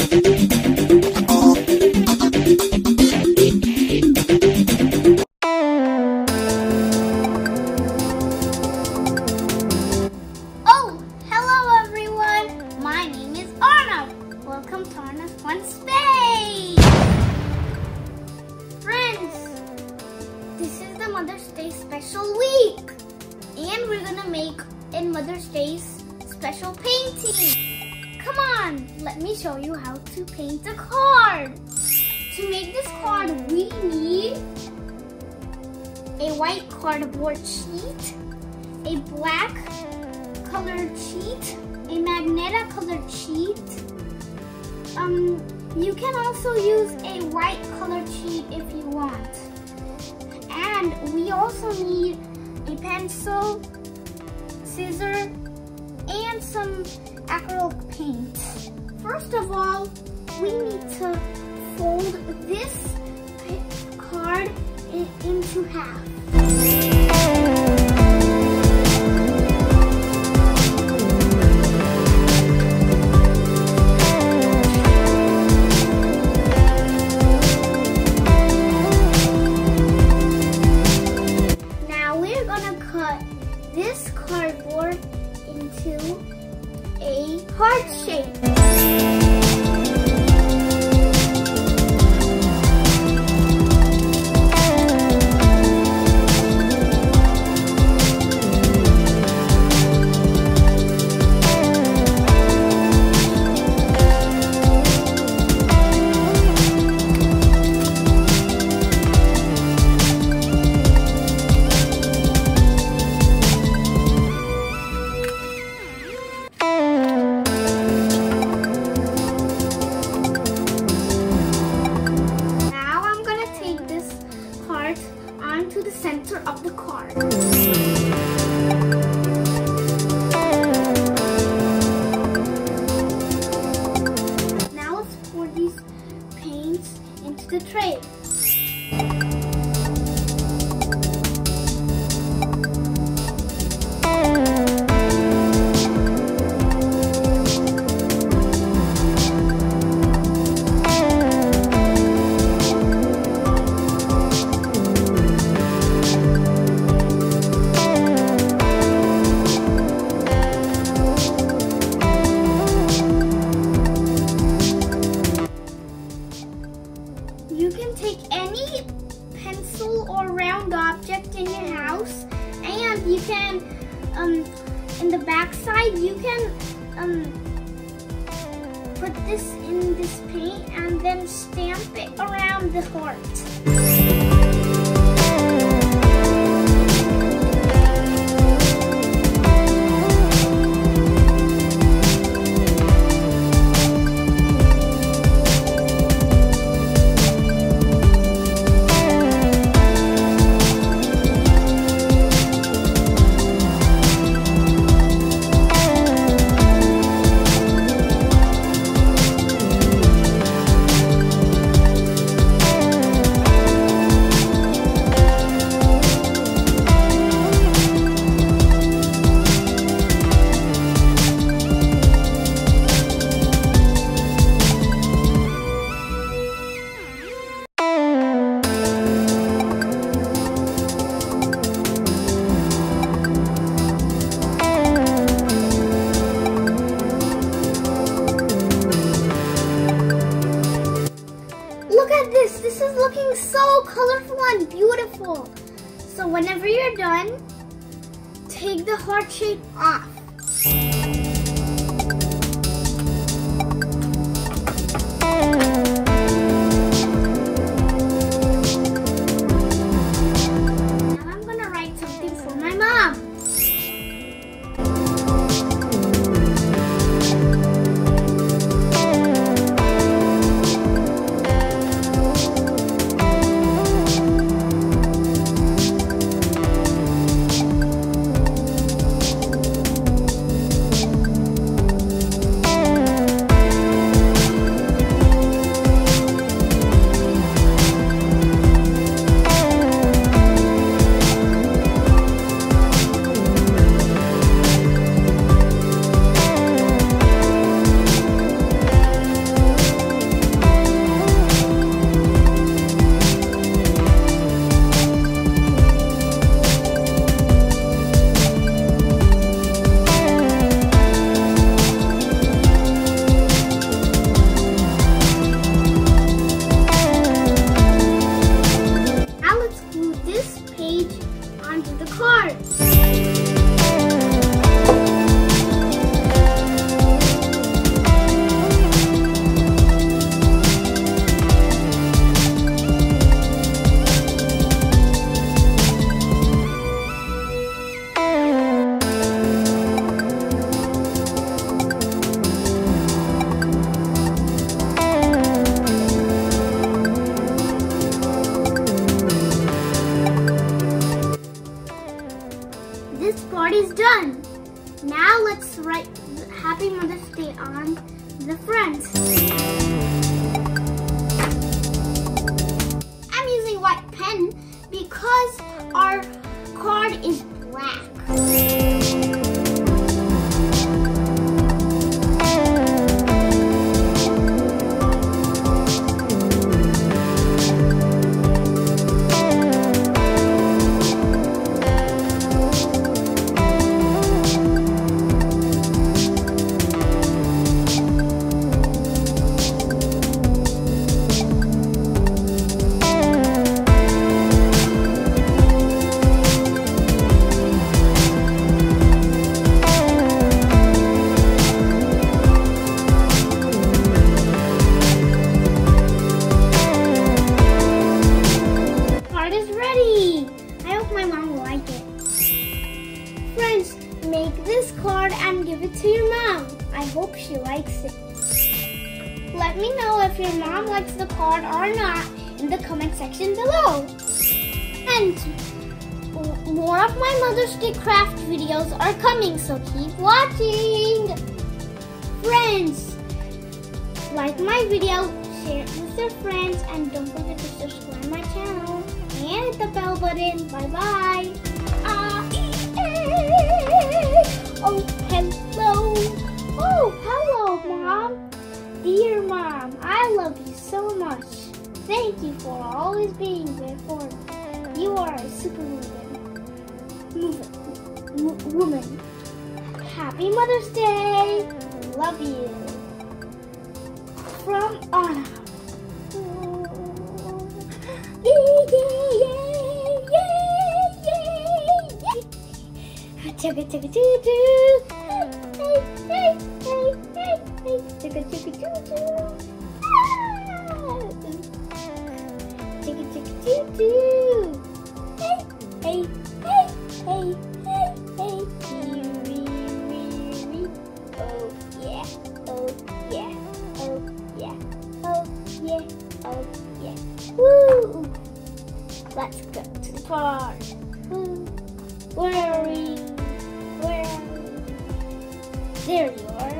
Oh, hello everyone! My name is Arnav. Welcome to Arnav's Fun Space! Friends, this is the Mother's Day special week. And we're gonna make a Mother's Day special painting. Come on, let me show you how to paint a card. To make this card, we need a white cardboard sheet, a black colored sheet, a magenta colored sheet. You can also use a white colored sheet if you want. And we also need a pencil, scissors, and some acrylic paint. First of all, we need to fold this card into half. Now we're gonna cut this cardboard into a heart shape. Onto the center of the card. Now let's pour these paints into the tray. You can take any pencil or round object in your house, and you can, in the back side, you can put this in this paint and then stamp it around the heart. This is looking so colorful and beautiful. So whenever you're done, take the heart shape off. Now I'm gonna write something for my mom. Let me know if your mom likes the card or not in the comment section below. And more of my Mother's Day craft videos are coming, so keep watching. Friends, like my video, share it with your friends, and don't forget to subscribe my channel and hit the bell button. Bye bye. Oh, hello. Oh, hello, Mom. Dear Mom, I love you so much. Thank you for always being there for me. You are a superwoman. Woman. Happy Mother's Day. Love you. From Anna. Chugga chugga choo choo. Hey hey hey hey hey. Chugga chugga choo choo. Chugga chugga choo choo. Hey hey hey hey hey hey. Oh yeah, oh yeah, oh yeah, oh yeah, oh yeah. Woo! Let's go to the park. Woo! Where are we? Where are we? There you are.